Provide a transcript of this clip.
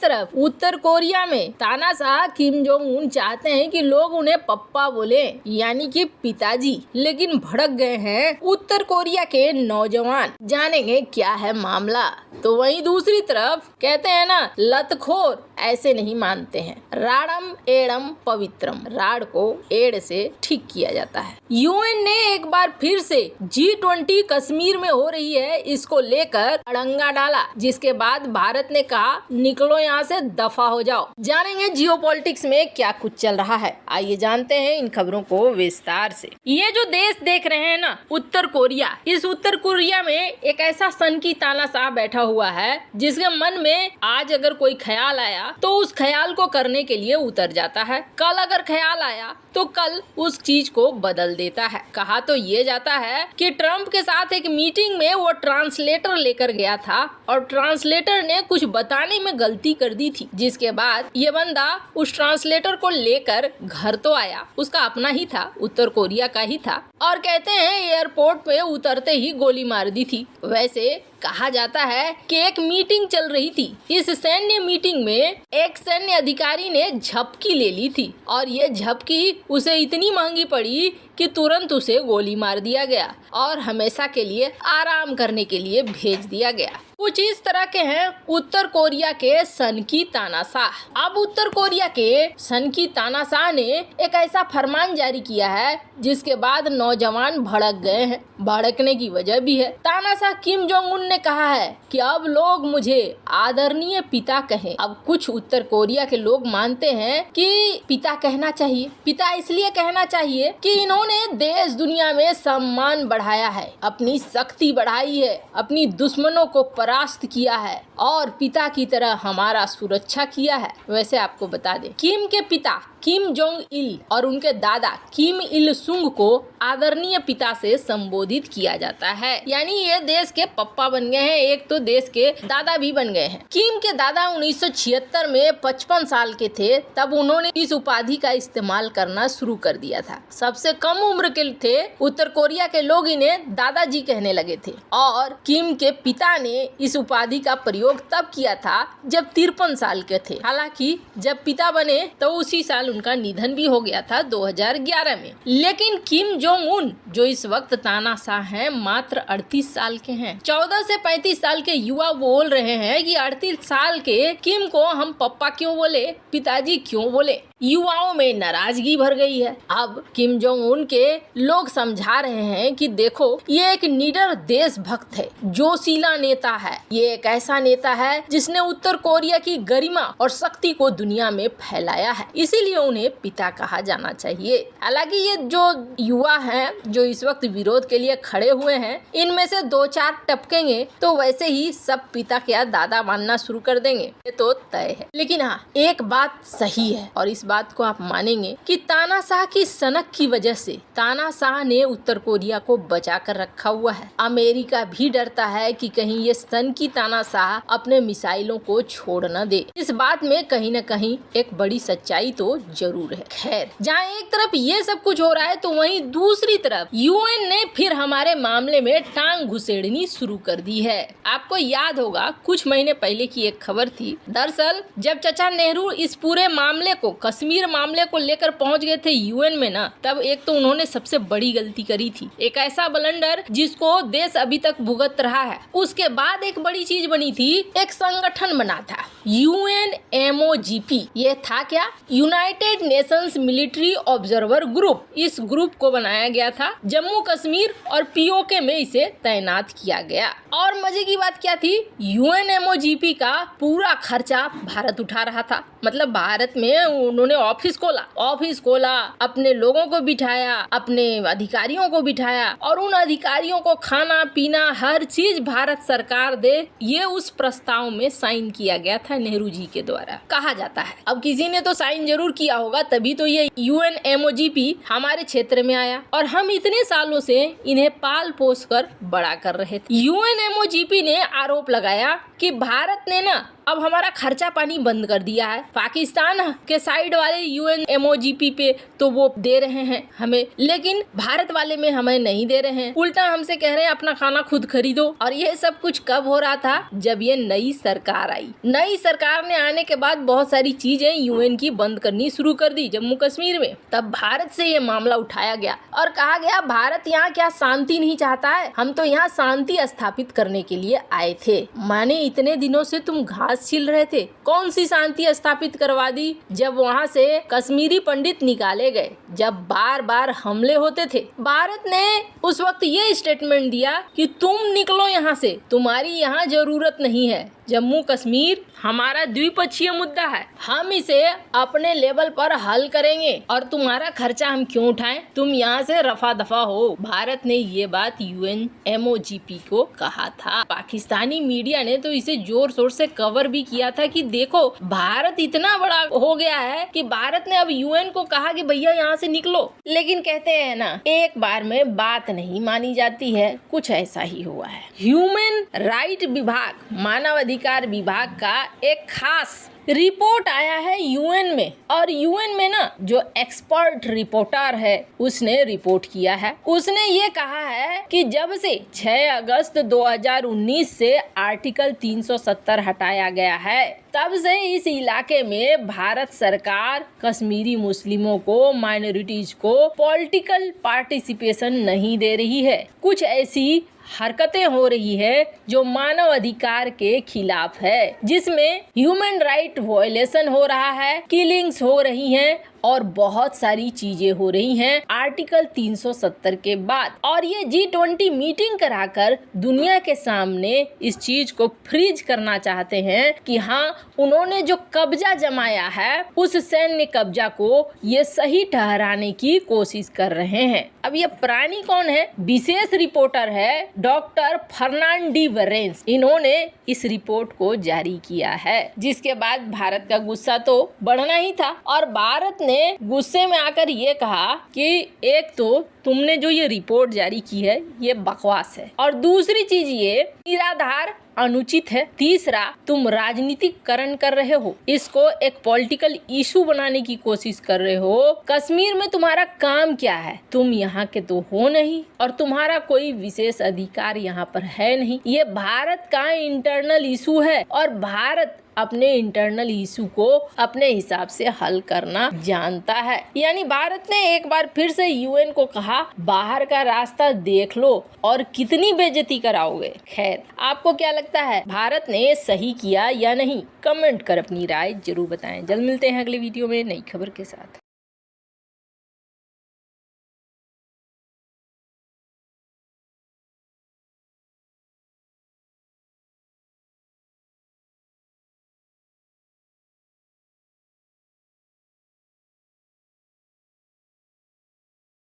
तरफ उत्तर कोरिया में तानाशाह किम जोंग उन चाहते हैं कि लोग उन्हें पप्पा बोले, यानी कि पिताजी, लेकिन भड़क गए हैं उत्तर कोरिया के नौजवान। जानेंगे क्या है मामला। तो वहीं दूसरी तरफ कहते हैं ना, लतखोर ऐसे नहीं मानते हैं। राड़म एड़म पवित्रम, राड़ को एड़ से ठीक किया जाता है। यूएन ने एक बार फिर से G20 कश्मीर में हो रही है इसको लेकर अड़ंगा डाला, जिसके बाद भारत ने कहा निकलो यहाँ से, दफा हो जाओ। जानेंगे जियोपॉलिटिक्स में क्या कुछ चल रहा है, आइए जानते हैं इन खबरों को विस्तार से। ये जो देश देख रहे हैं ना, उत्तर कोरिया, इस उत्तर कोरिया में एक ऐसा सन की तानाशाह बैठा हुआ है जिसके मन में आज अगर कोई ख्याल आया तो उस ख्याल को करने के लिए उतर जाता है। कल अगर ख्याल आया तो कल उस चीज को बदल देता है। कहा तो ये जाता है कि ट्रम्प के साथ एक मीटिंग में वो ट्रांसलेटर लेकर गया था और ट्रांसलेटर ने कुछ बताने में गलती कर दी थी, जिसके बाद ये बंदा उस ट्रांसलेटर को लेकर घर तो आया, उसका अपना ही था, उत्तर कोरिया का ही था, और कहते हैं एयरपोर्ट पे उतरते ही गोली मार दी थी। वैसे कहा जाता है कि एक मीटिंग चल रही थी, इस सैन्य मीटिंग में एक सैन्य अधिकारी ने झपकी ले ली थी और ये झपकी उसे इतनी महंगी पड़ी कि तुरंत उसे गोली मार दिया गया और हमेशा के लिए आराम करने के लिए भेज दिया गया। कुछ इस तरह के हैं उत्तर कोरिया के सन की तानाशाह। अब उत्तर कोरिया के सन की तानाशाह ने एक ऐसा फरमान जारी किया है जिसके बाद नौजवान भड़क गए हैं। भड़कने की वजह भी है। तानाशाह किम जोंग उन ने कहा है कि अब लोग मुझे आदरणीय पिता कहें। अब कुछ उत्तर कोरिया के लोग मानते हैं कि पिता कहना चाहिए। पिता इसलिए कहना चाहिए कि इन्होंने देश दुनिया में सम्मान बढ़ाया है, अपनी शक्ति बढ़ाई है, अपनी दुश्मनों को परास्त किया है और पिता की तरह हमारा सुरक्षा किया है। वैसे आपको बता दें, किम के पिता किम जोंग इल और उनके दादा किम इल सुंग को आदरणीय पिता से संबोधित किया जाता है, यानी ये देश के पप्पा बन गए हैं, एक तो देश के दादा भी बन गए हैं। किम के दादा 1976 में 55 साल के थे, तब उन्होंने इस उपाधि का इस्तेमाल करना शुरू कर दिया था। सबसे कम उम्र के थे उत्तर कोरिया के लोग इन्हें दादाजी कहने लगे थे और किम के पिता ने इस उपाधि का प्रयोग तब किया था जब 53 साल के थे। हालांकि जब पिता बने तो उसी साल उनका निधन भी हो गया था 2011 में। लेकिन किम जोंग उन जो इस वक्त तानाशाह हैं मात्र 38 साल के हैं। 14 से 35 साल के युवा बोल रहे हैं कि 38 साल के किम को हम पप्पा क्यों बोले, पिताजी क्यों बोले। युवाओं में नाराजगी भर गई है। अब किम जोंग उन के लोग समझा रहे हैं कि देखो, ये एक निडर देशभक्त है, जोशीला नेता है, ये एक ऐसा नेता है जिसने उत्तर कोरिया की गरिमा और शक्ति को दुनिया में फैलाया है, इसीलिए उन्हें पिता कहा जाना चाहिए। हालांकि ये जो युवा हैं जो इस वक्त विरोध के लिए खड़े हुए हैं, इनमें से 2-4 टपकेंगे तो वैसे ही सब पिता क्या दादा मानना शुरू कर देंगे, ये तो तय है। लेकिन हाँ, एक बात सही है और इस बात को आप मानेंगे कि तानाशाह की सनक की वजह से तानाशाह ने उत्तर कोरिया को बचा कर रखा हुआ है। अमेरिका भी डरता है कि कहीं ये सन की तानाशाह अपने मिसाइलों को छोड़ न दे। इस बात में कहीं न कहीं एक बड़ी सच्चाई तो जरूर है। खैर, जहाँ एक तरफ ये सब कुछ हो रहा है तो वहीं दूसरी तरफ यूएन ने फिर हमारे मामले में टांग घुसेड़नी शुरू कर दी है। आपको याद होगा कुछ महीने पहले की एक खबर थी। दरअसल जब चाचा नेहरू इस पूरे मामले को, कश्मीर मामले को लेकर पहुंच गए थे यूएन में ना, तब एक तो उन्होंने सबसे बड़ी गलती करी थी, एक ऐसा ब्लंडर जिसको देश अभी तक भुगत रहा है। उसके बाद एक बड़ी चीज बनी थी, एक संगठन बना था UNMOGP। ये था क्या? United Nations military observer group. इस ग्रुप को बनाया गया था, जम्मू कश्मीर और POK में इसे तैनात किया गया। और मजे की बात क्या थी, UNMOGP का पूरा खर्चा भारत उठा रहा था। मतलब भारत में उन्होंने ऑफिस खोला, अपने लोगों को बिठाया, अपने अधिकारियों को बिठाया और उन अधिकारियों को खाना पीना हर चीज भारत सरकार दे, ये उस प्रस्ताव में साइन किया गया था नेहरू जी के द्वारा, कहा जाता है। अब किसी ने तो साइन जरूर किया होगा, तभी तो ये UNMOGP हमारे क्षेत्र में आया और हम इतने सालों से इन्हें पाल पोस कर बड़ा कर रहे थे। UNMOGP ने आरोप लगाया कि भारत ने ना अब हमारा खर्चा पानी बंद कर दिया है। पाकिस्तान के साइड वाले UNMOGP पे तो वो दे रहे हैं हमें, लेकिन भारत वाले में हमें नहीं दे रहे हैं। उल्टा हमसे कह रहे हैं अपना खाना खुद खरीदो। और ये सब कुछ कब तब हो रहा था जब ये नई सरकार आई। नई सरकार ने आने के बाद बहुत सारी चीजें यूएन की बंद करनी शुरू कर दी जम्मू कश्मीर में। तब भारत से ये मामला उठाया गया और कहा गया भारत यहाँ क्या शांति नहीं चाहता है, हम तो यहाँ शांति स्थापित करने के लिए आए थे। माने इतने दिनों से तुम घास छील रहे थे, कौन सी शांति स्थापित करवा दी जब वहाँ से कश्मीरी पंडित निकाले गए, जब बार बार हमले होते थे। भारत ने उस वक्त ये स्टेटमेंट दिया कि तुम निकलो यहाँ से, तुम्हारी यहाँ जरूरत नहीं है, जम्मू कश्मीर हमारा द्विपक्षीय मुद्दा है, हम इसे अपने लेवल पर हल करेंगे और तुम्हारा खर्चा हम क्यों उठाएं, तुम यहाँ से रफा दफा हो। भारत ने ये बात यूएन MOGP को कहा था। पाकिस्तानी मीडिया ने तो इसे जोर शोर से कवर भी किया था कि देखो भारत इतना बड़ा हो गया है कि भारत ने अब यूएन को कहा कि भैया यहाँ से निकलो। लेकिन कहते हैं ना, एक बार में बात नहीं मानी जाती है, कुछ ऐसा ही हुआ है। ह्यूमन राइट विभाग, मानव अधिकार विभाग का एक खास रिपोर्ट आया है यूएन में, और यूएन में ना जो एक्सपर्ट रिपोर्टर है उसने रिपोर्ट किया है। उसने ये कहा है कि जब से 6 अगस्त 2019 से आर्टिकल 370 हटाया गया है, तब से इस इलाके में भारत सरकार कश्मीरी मुस्लिमों को, माइनॉरिटीज को पॉलिटिकल पार्टिसिपेशन नहीं दे रही है। कुछ ऐसी हरकतें हो रही है जो मानव अधिकार के खिलाफ है, जिसमें ह्यूमन राइट वायलेशन हो रहा है, किलिंग्स हो रही हैं और बहुत सारी चीजें हो रही हैं आर्टिकल 370 के बाद। और ये G20 मीटिंग कराकर दुनिया के सामने इस चीज को फ्रीज करना चाहते हैं कि हाँ, उन्होंने जो कब्जा जमाया है उस सैन्य कब्जा को ये सही ठहराने की कोशिश कर रहे हैं। अब ये प्राणी कौन है? विशेष रिपोर्टर है डॉक्टर फर्नांडीस। इन्होंने इस रिपोर्ट को जारी किया है, जिसके बाद भारत का गुस्सा तो बढ़ना ही था और भारत ने गुस्से में आकर ये कहा कि एक तो तुमने जो ये रिपोर्ट जारी की है ये बकवास है, और दूसरी चीज ये निराधार अनुचित है, तीसरा तुम राजनीतिकरण कर रहे हो, इसको एक पॉलिटिकल इशू बनाने की कोशिश कर रहे हो। कश्मीर में तुम्हारा काम क्या है? तुम यहाँ के तो हो नहीं और तुम्हारा कोई विशेष अधिकार यहाँ पर है नहीं। ये भारत का इंटरनल इशू है और भारत अपने इंटरनल इशू को अपने हिसाब से हल करना जानता है। यानी भारत ने एक बार फिर से यूएन को कहा बाहर का रास्ता देख लो और कितनी बेइज्जती कराओगे। खैर, आपको क्या लगता है, भारत ने सही किया या नहीं? कमेंट कर अपनी राय जरूर बताएं। जल्द मिलते हैं अगले वीडियो में नई खबर के साथ।